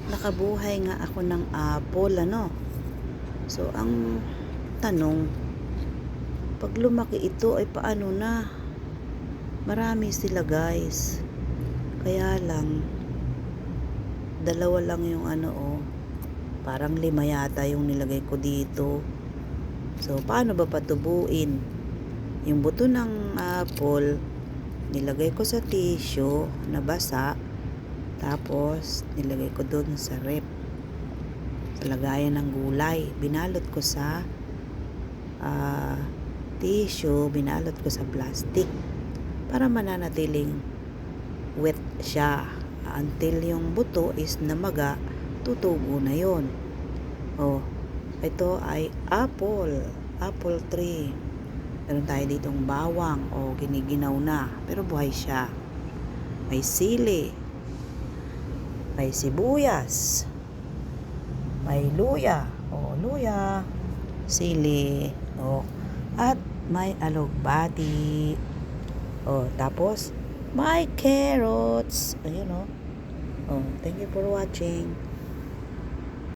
nakabuhay nga ako ng apple, ano. So, ang tanong, pag lumaki ito ay paano na? Marami sila, guys. Kaya lang, dalawa lang yung parang 5 yata yung nilagay ko dito. So, paano ba patubuin? Yung buto ng apple, nilagay ko sa tissue na basa. Tapos, nilagay ko doon sa rep. Sa lagayan ng gulay. Binalot ko sa tissue, binalot ko sa plastic. Para mananatiling wet siya. Until yung buto is namaga, tutubo na yon. Oh, ito ay apple. Apple tree. Meron tayo ditong bawang. Oh, giniginaw na. Pero buhay siya. May sili. May sibuyas. May luya. Oh, luya. Sili. Oh. At may alugbati. Oh, tapos may carrots. Ayun, oh. Oh, thank you for watching.